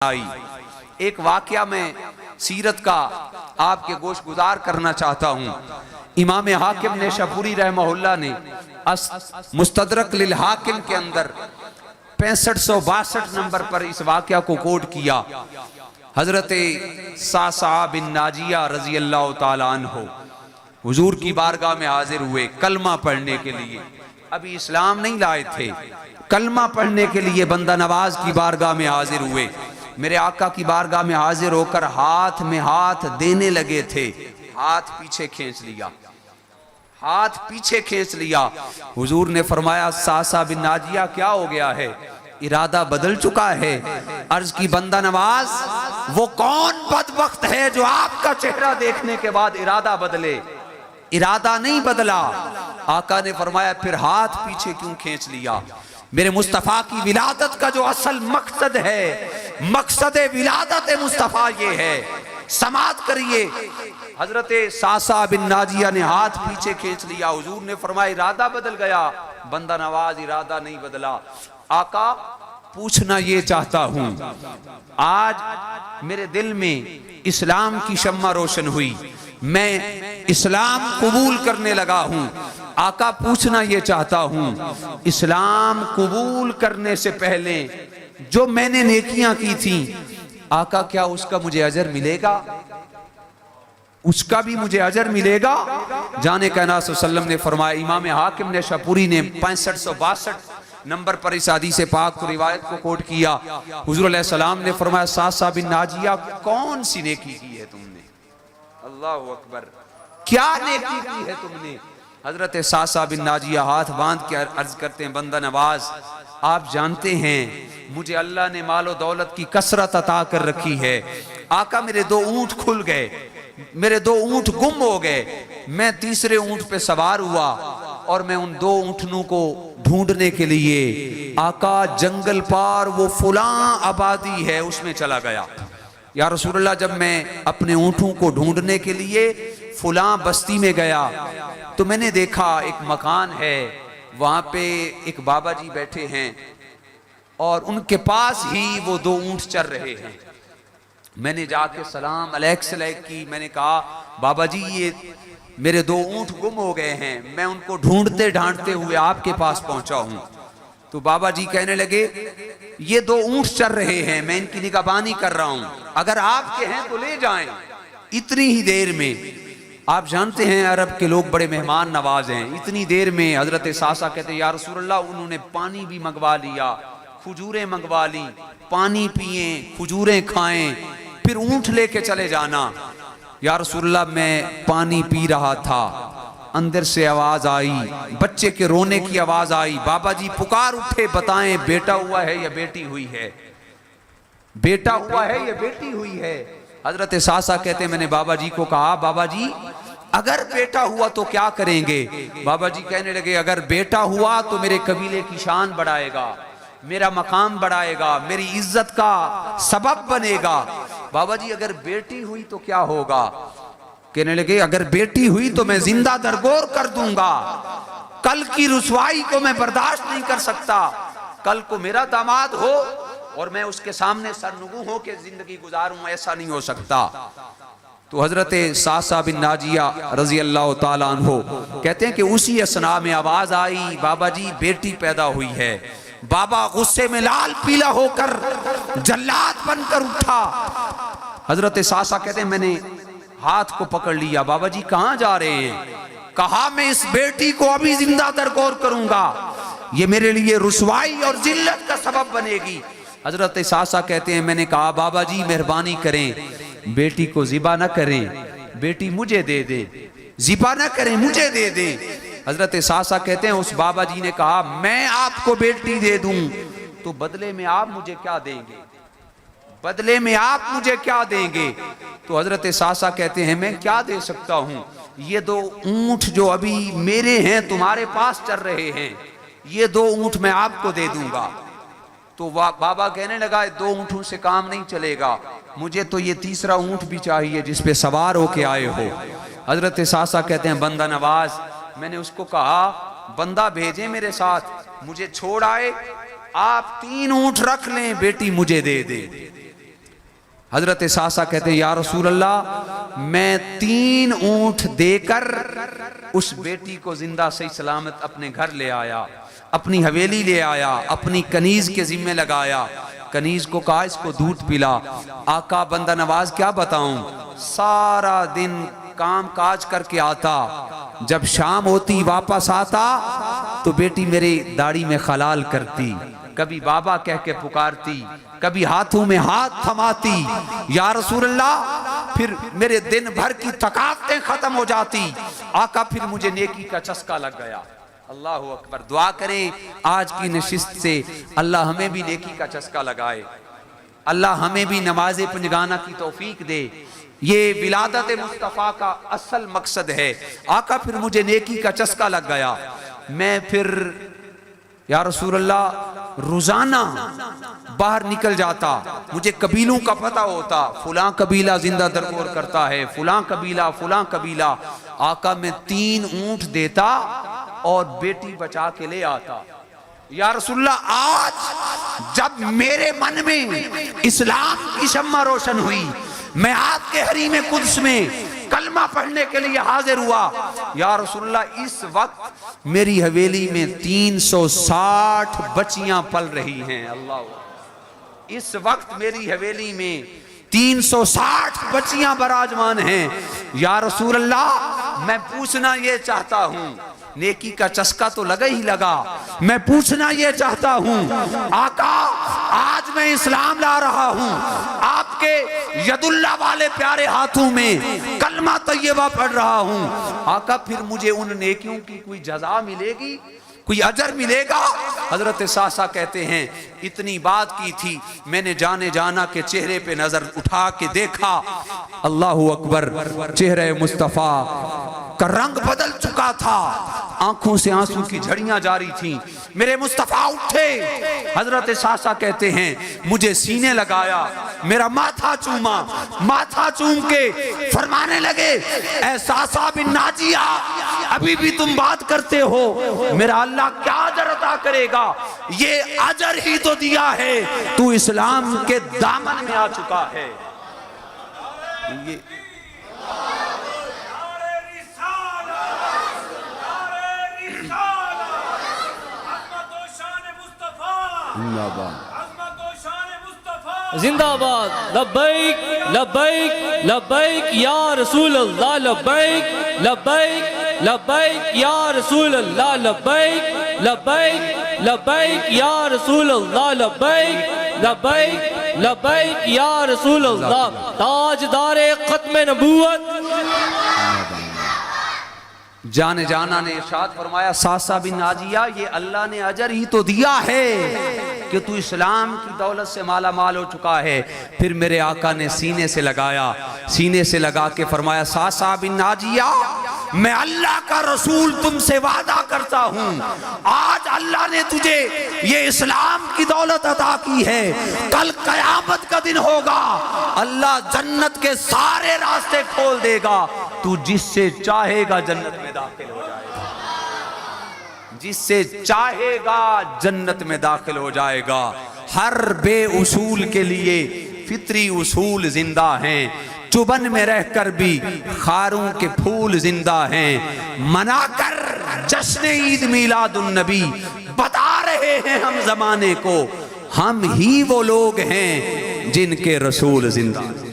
آئی ایک واقعہ میں سیرت کا آپ کے گوش گزار کرنا چاہتا ہوں۔ امام حاکم نے شاپوری رحمہ اللہ نے مستدرک للحاکم کے اندر 6562 نمبر پر اس واقعہ کو کوٹ کیا۔ حضرت صعصعہ بن ناجیہ رضی اللہ تعالیٰ عنہ حضور کی بارگاہ میں حاضر ہوئے کلمہ پڑھنے کے لیے۔ ابھی اسلام نہیں لائے تھے، کلمہ پڑھنے کے لیے بندہ نواز کی بارگاہ میں حاضر ہوئے۔ میرے آقا کی بارگاہ میں حاضر ہو کر ہاتھ میں ہاتھ دینے لگے تھے، ہاتھ پیچھے کھینچ لیا، ہاتھ پیچھے کھینچ لیا۔ حضور نے فرمایا صعصعہ بن ناجیہ کیا ہو گیا ہے؟ ارادہ بدل چکا ہے۔ عرض کی بندہ نواز وہ کون بدبخت ہے جو آپ کا چہرہ دیکھنے کے بعد ارادہ بدلے؟ ارادہ نہیں بدلا۔ آقا نے فرمایا پھر ہاتھ پیچھے کیوں کھینچ لیا؟ میرے مصطفیٰ کی ولادت کا جو اصل مقصد ہے، مقصد ولادت مصطفیٰ یہ ہے، سماعت کریے۔ حضرت صعصعہ بن ناجیہ نے ہاتھ پیچھے کھینچ لیا۔ حضور نے فرمایا ارادہ بدل گیا؟ بندہ نواز ارادہ نہیں بدلا۔ آقا پوچھنا یہ چاہتا ہوں، آج میرے دل میں اسلام کی شمع روشن ہوئی، میں اسلام قبول کرنے لگا ہوں۔ آقا پوچھنا یہ چاہتا ہوں، اسلام قبول کرنے سے پہلے جو میں نے نیکیاں کی تھیں، آقا کیا اس کا مجھے اجر ملے گا؟ اس کا بھی مجھے اجر ملے گا؟ جانے کائنات صلی اللہ علیہ وسلم نے فرمایا، امام حاکم نے شاپوری نے 6562 نمبر پر اس حدیث پاک کو روایت کو کوٹ کیا۔ حضور علیہ السلام نے فرمایا صعصعہ بن ناجیہ کون سی نیکی کی ہے تم نے؟ اللہ اکبر، کیا نیکی کی ہے تم نے؟ حضرت صعصعہ بن ناجیہ ہاتھ باندھ کے عرض کرتے ہیں بندہ نواز آپ جانتے ہیں مجھے اللہ نے مال و دولت کی کثرت عطا کر رکھی ہے۔ آقا میرے 2 اونٹ کھل گئے، میرے 2 اونٹ گم ہو گئے، میں تیسرے اونٹ پہ سوار ہوا اور میں ان 2 اونٹنوں کو ڈھونڈنے کے لیے آقا جنگل پار وہ فلاں آبادی ہے اس میں چلا گیا۔ یا رسول اللہ جب میں اپنے اونٹوں کو ڈھونڈنے کے لیے فلاں بستی میں گیا تو میں نے دیکھا ایک مکان ہے، وہاں پہ ایک بابا جی بیٹھے ہیں اور ان کے پاس ہی وہ 2 اونٹ چر رہے ہیں۔ میں نے جا کے سلام علیک کی، میں نے کہا بابا جی یہ میرے 2 اونٹ گم ہو گئے ہیں، میں ان کو ڈھونڈتے ڈھانڈتے ہوئے آپ کے پاس پہنچا ہوں۔ تو بابا جی کہنے لگے یہ 2 اونٹ چر رہے ہیں، میں ان کی نگہبانی کر رہا ہوں، اگر آپ کے ہیں تو لے جائیں۔ اتنی ہی دیر میں آپ جانتے ہیں عرب کے لوگ بڑے مہمان نواز ہیں، اتنی دیر میں حضرت صعصعہ کہتے ہیں یا رسول اللہ انہوں نے پانی بھی منگوا لیا، کھجوریں منگوا لی، پانی پئیں، کھجوریں کھائیں، پھر اونٹ لے کے چلے جانا۔ یا رسول اللہ میں پانی پی رہا تھا، اندر سے آواز آئی، بچے کے رونے کی آواز آئی، بابا جی پکار اٹھے بتائیں بیٹا ہوا ہے یا بیٹی ہوئی ہے؟ بیٹا ہوا ہے یا بیٹی ہوئی ہے؟ حضرت صعصعہ کہتے ہیں میں نے بابا جی کو کہا بابا جی اگر بیٹا ہوا تو کیا کریں گے؟ بابا جی کہنے لگے اگر بیٹا ہوا تو میرے قبیلے کی شان بڑھائے گا، میرا مقام بڑھائے گا، میری عزت کا سبب بنے گا۔ بابا جی اگر بیٹی ہوئی تو کیا ہوگا؟ کہنے لگے اگر بیٹی ہوئی تو میں زندہ درگور کر دوں گا، کل کی رسوائی کو میں برداشت نہیں کر سکتا، کل کو میرا داماد ہو اور میں اس کے سامنے سرنگوں ہو کے زندگی گزاروں، ایسا نہیں ہو سکتا۔ تو حضرت صعصعہ بن ناجیہ رضی اللہ تعالیٰ عنہ کہتے ہیں کہ اسی اثناء میں آواز آئی بابا جی بیٹی پیدا ہوئی ہے۔ بابا غصے میں لال پیلا ہو کر جلاد بن کر اٹھا۔ حضرت صعصعہ کہتے ہیں میں نے ہاتھ کو پکڑ لیا، بابا جی کہاں جا رہے ہیں؟ کہا میں اس بیٹی کو ابھی زندہ درگور کروں گا، یہ میرے لیے رسوائی اور ذلت کا سبب بنے گی۔ حضرت صعصعہ کہتے ہیں میں نے کہا بابا جی مہربانی کریں بیٹی کو ذبح نہ کریں، بیٹی مجھے دے دیں، ذبح نہ کریں مجھے دے دیں۔ حضرت صعصعہ کہتے ہیں اس بابا جی نے کہا میں آپ کو بیٹی دے دوں تو بدلے میں آپ مجھے کیا دیں گے؟ بدلے میں آپ مجھے کیا دیں گے؟ تو حضرت صعصعہ کہتے ہیں میں کیا دے سکتا ہوں، یہ 2 اونٹ جو ابھی میرے ہیں تمہارے پاس چر رہے ہیں، یہ 2 اونٹ میں آپ کو دے دوں گا۔ تو بابا کہنے لگا 2 اونٹوں سے کام نہیں چلے گا، مجھے تو یہ تیسرا اونٹ بھی چاہیے جس پہ سوار ہو کے آئے ہو۔ حضرت صعصعہ کہتے ہیں بندہ نواز میں نے اس کو کہا بندہ بھیجیں میرے ساتھ، مجھے چھوڑ آئے، آپ 3 اونٹ رکھ لیں بیٹی مجھے دے دیں۔ حضرت ساسا کہتے ہیں یا رسول اللہ میں 3 اونٹ دے کر اس بیٹی کو زندہ صحیح سلامت اپنے گھر لے آیا، اپنی حویلی لے آیا، اپنی کنیز کے ذمہ لگایا، کنیز کو کہا اس کو دودھ پلا۔ آقا بندہ نواز کیا بتاؤں، سارا دن کام کاج کر کے آتا، جب شام ہوتی واپس آتا تو بیٹی میرے داڑھی میں خلال کرتی، کبھی بابا کہہ کے پکارتی، کبھی ہاتھوں میں ہاتھ تھماتی، یا رسول اللہ پھر میرے دن بھر کی تھکاوٹیں ختم ہو جاتی۔ آقا پھر مجھے نیکی کا چسکا لگ گیا۔ اللہ اکبر، دعا کریں آج کی نشست سے اللہ ہمیں بھی نیکی کا چسکا لگائے، اللہ ہمیں بھی نماز پنجگانہ کی توفیق دے۔ یہ ولادت مصطفیٰ کا اصل مقصد ہے۔ آقا پھر مجھے نیکی کا چسکا لگ گیا، میں پھر یا رسول اللہ روزانہ باہر نکل جاتا، مجھے قبیلوں کا پتہ ہوتا، فلاں قبیلہ زندہ درگور کرتا ہے، فلاں قبیلہ فلاں قبیلہ۔ آقا میں 3 اونٹ دیتا اور بیٹی بچا کے لے آتا۔ یا رسول اللہ آج جب میرے من میں اسلام کی شمع روشن ہوئی، میں آپ کے حریم قدس میں کلمہ پڑھنے کے لیے حاضر ہوا، یا رسول اللہ اس وقت میری حویلی میں 360 بچیاں پل رہی ہیں۔ اللہ، اس وقت میری حویلی میں 360 بچیاں براجمان ہیں۔ یا رسول اللہ میں پوچھنا یہ چاہتا ہوں، نیکی کا چسکا تو لگا ہی لگا، میں پوچھنا یہ چاہتا ہوں آقا آج میں اسلام لا رہا ہوں، آپ کے ید اللہ والے پیارے ہاتھوں میں کلمہ طیبہ پڑھ رہا ہوں، آقا پھر مجھے ان نیکیوں کی کوئی جزا ملے گی، کوئی اجر ملے گا؟ حضرت ساسا کہتے ہیں اتنی بات کی تھی، میں نے جانے جانا کے چہرے پہ نظر اٹھا کے دیکھا، اللہ اکبر، چہرے مصطفیٰ کا رنگ بدل چکا تھا، آنکھوں سے آنسو کی جھڑیاں جاری تھیں۔ میرے مصطفیٰ اٹھے، حضرت ساسا کہتے ہیں مجھے سینے لگایا، میرا ماتھا چوما، ماتھا چوم کے فرمانے لگے اے ساسا بن ناجیہ ابھی بھی تم بات کرتے ہو، میرا اللہ کیا اجر عطا کرے گا، یہ اجر ہی تو دیا ہے، تو اسلام کے دامن میں آ چکا ہے۔ یہ زندہ باد، لبیک لبیک لبیک یا رسول اللہ، لبیک لبیک لبیک یا رسول اللہ، لبیک لبیک لبیک یا رسول اللہ، لبیک لبیک لبیک یا رسول اللہ، تاجدار ختم نبوت۔ جانے جانا نے ارشاد فرمایا ساسا بن ناجیہ یہ اللہ نے اجر ہی تو دیا ہے کہ تو اسلام کی دولت سے مالا مال ہو چکا ہے۔ پھر میرے آقا نے سینے سے لگایا، سینے سے لگا کے فرمایا ساسا بن ناجیہ میں اللہ کا رسول تم سے وعدہ کرتا ہوں، آج اللہ نے تجھے یہ اسلام کی دولت عطا کی ہے، کل قیامت کا دن ہوگا، اللہ جنت کے سارے راستے کھول دے گا، تو جس سے چاہے گا جنت میں داخل ہو جائے گا، جس سے چاہے گا جنت میں داخل ہو جائے گا۔ ہر بے اصول کے لیے فطری اصول زندہ ہیں، چبن میں رہ کر بھی خاروں کے پھول زندہ ہیں، منا کر جشن عید میلاد النبی بتا رہے ہیں ہم زمانے کو، ہم ہی وہ لوگ ہیں جن کے رسول زندہ ہیں۔